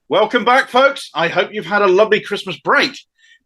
Welcome back, folks. I hope you've had a lovely Christmas break.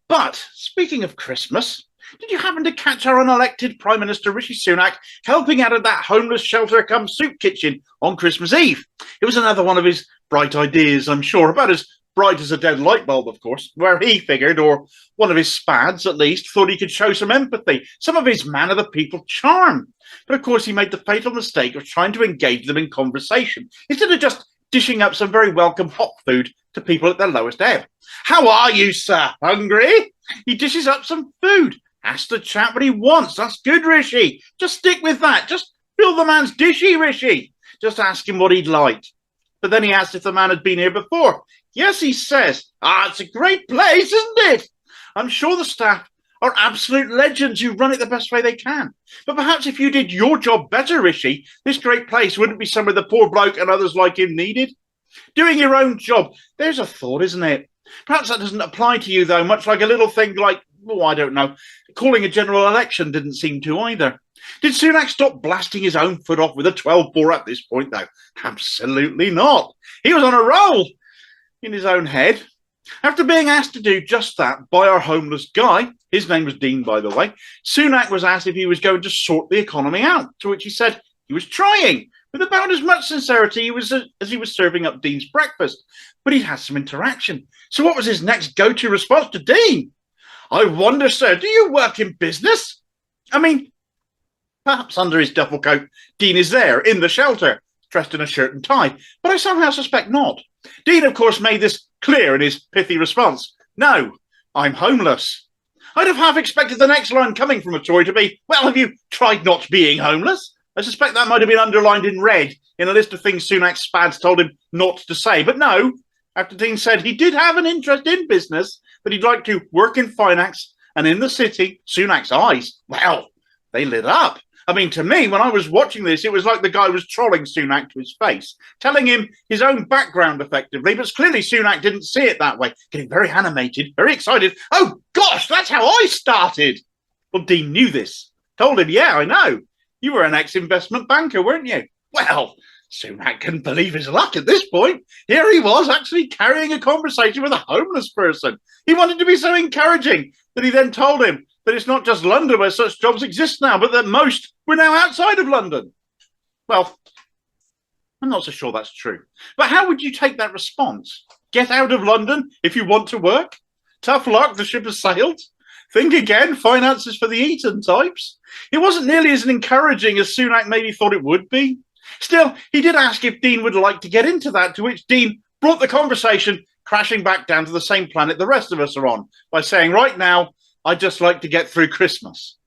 But speaking of Christmas, did you happen to catch our unelected Prime Minister Rishi Sunak helping out at that homeless shelter come soup kitchen on Christmas Eve? It was another one of his bright ideas, I'm sure, about as bright as a dead light bulb, of course, where he figured, or one of his Spads at least, thought he could show some empathy, some of his man of the people charm. But of course, he made the fatal mistake of trying to engage them in conversation instead of just dishing up some very welcome hot food to people at their lowest ebb. How are you, sir? Hungry? He dishes up some food. Ask the chap what he wants. That's good, Rishi. Just stick with that. Just fill the man's dishy, Rishi. Just ask him what he'd like. But then he asked if the man had been here before. Yes, he says. It's a great place, isn't it? I'm sure the staff are absolute legends who run it the best way they can. But perhaps if you did your job better, Rishi, this great place wouldn't be somewhere the poor bloke and others like him needed. Doing your own job, there's a thought, isn't it? Perhaps that doesn't apply to you, though, much like a little thing like, I don't know, calling a general election didn't seem to either. Did Sunak stop blasting his own foot off with a 12-bore at this point, though? Absolutely not. He was on a roll in his own head. After being asked to do just that by our homeless guy, his name was Dean, by the way, Sunak was asked if he was going to sort the economy out, to which he said he was trying, with about as much sincerity as he was serving up Dean's breakfast. But he'd had some interaction. So what was his next go-to response to Dean? I wonder, sir, do you work in business? I mean, perhaps under his duffel coat, Dean is there in the shelter, dressed in a shirt and tie, but I somehow suspect not. Dean, of course, made this clear in his pithy response. No, I'm homeless. I'd have half expected the next line coming from a Tory to be, well, have you tried not being homeless? I suspect that might have been underlined in red in a list of things Sunak's Spads told him not to say. But no, after Dean said he did have an interest in business, that he'd like to work in finance and in the city, Sunak's eyes, well, they lit up. I mean, to me, when I was watching this, it was like the guy was trolling Sunak to his face, telling him his own background effectively, but clearly Sunak didn't see it that way, getting very animated, very excited. Oh, gosh, that's how I started. Well, Dean knew this, told him, yeah, I know. You were an ex-investment banker, weren't you? Well, Sunak couldn't believe his luck at this point. Here he was actually carrying a conversation with a homeless person. He wanted to be so encouraging that he then told him that it's not just London where such jobs exist now, but that most were now outside of London. Well, I'm not so sure that's true. But how would you take that response? Get out of London if you want to work? Tough luck, the ship has sailed. Think again, finances for the Eton types. It wasn't nearly as encouraging as Sunak maybe thought it would be. Still, he did ask if Dean would like to get into that, to which Dean brought the conversation crashing back down to the same planet the rest of us are on by saying, right now, I'd just like to get through Christmas.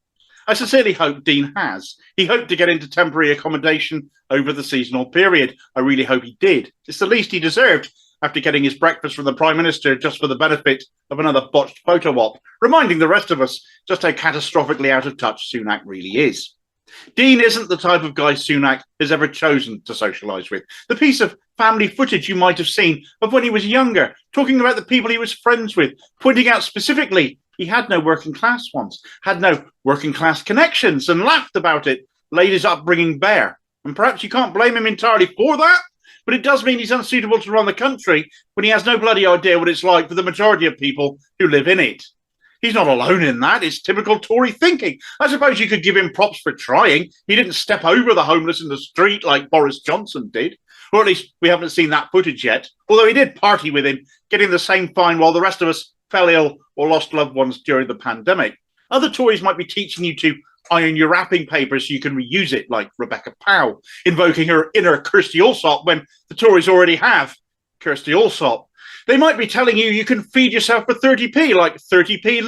I sincerely hope Dean has. He hoped to get into temporary accommodation over the seasonal period. I really hope he did. It's the least he deserved after getting his breakfast from the Prime Minister just for the benefit of another botched photo op, reminding the rest of us just how catastrophically out of touch Sunak really is. Dean isn't the type of guy Sunak has ever chosen to socialise with. The piece of family footage you might have seen of when he was younger, talking about the people he was friends with, pointing out specifically he had no working class ones, had no working class connections, and laughed about it, laid his upbringing bare. And perhaps you can't blame him entirely for that, but it does mean he's unsuitable to run the country when he has no bloody idea what it's like for the majority of people who live in it. He's not alone in that. It's typical Tory thinking. I suppose you could give him props for trying. He didn't step over the homeless in the street like Boris Johnson did. Or at least we haven't seen that footage yet. Although he did party with him, getting the same fine while the rest of us fell ill or lost loved ones during the pandemic. Other Tories might be teaching you to iron your wrapping paper so you can reuse it, like Rebecca Powell, invoking her inner Kirsty Allsop when the Tories already have Kirsty Allsop. They might be telling you you can feed yourself for 30p, like 30p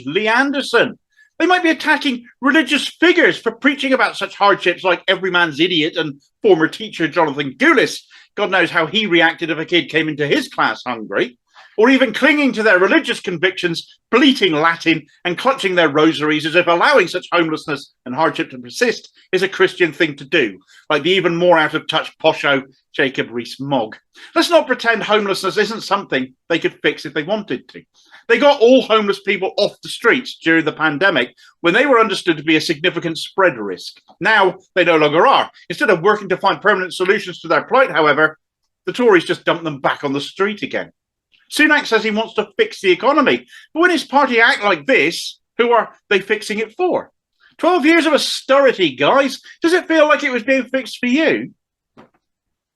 Lee Anderson. They might be attacking religious figures for preaching about such hardships like Everyman's Idiot and former teacher Jonathan Goulis. God knows how he reacted if a kid came into his class hungry. Or even clinging to their religious convictions, bleating Latin and clutching their rosaries as if allowing such homelessness and hardship to persist is a Christian thing to do, like the even more out-of-touch posho Jacob Rees-Mogg. Let's not pretend homelessness isn't something they could fix if they wanted to. They got all homeless people off the streets during the pandemic when they were understood to be a significant spread risk. Now they no longer are. Instead of working to find permanent solutions to their plight, however, the Tories just dump them back on the street again. Sunak says he wants to fix the economy, but when his party act like this, who are they fixing it for? 12 years of austerity, guys. Does it feel like it was being fixed for you?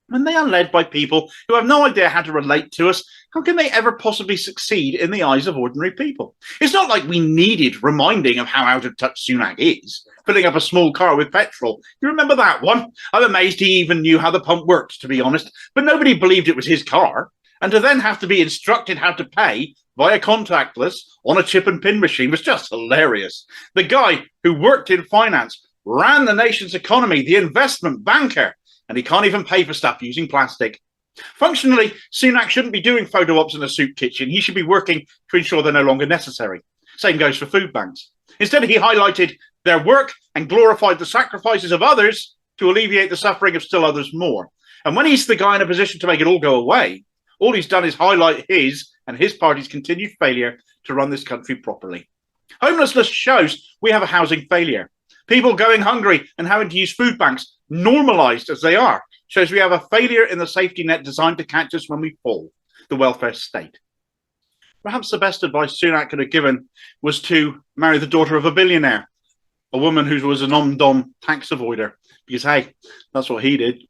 When they are led by people who have no idea how to relate to us, how can they ever possibly succeed in the eyes of ordinary people? It's not like we needed reminding of how out of touch Sunak is, filling up a small car with petrol. You remember that one? I'm amazed he even knew how the pump worked, to be honest, but nobody believed it was his car. And to then have to be instructed how to pay via contactless on a chip and pin machine was just hilarious. The guy who worked in finance, ran the nation's economy, the investment banker, and he can't even pay for stuff using plastic. Functionally, Sunak shouldn't be doing photo ops in a soup kitchen. He should be working to ensure they're no longer necessary. Same goes for food banks. Instead, he highlighted their work and glorified the sacrifices of others to alleviate the suffering of still others more. And when he's the guy in a position to make it all go away, all he's done is highlight his and his party's continued failure to run this country properly. Homelessness shows we have a housing failure. People going hungry and having to use food banks, normalised as they are, shows we have a failure in the safety net designed to catch us when we fall, the welfare state. Perhaps the best advice Sunak could have given was to marry the daughter of a billionaire, a woman who was a nom-dom tax avoider, because, hey, that's what he did.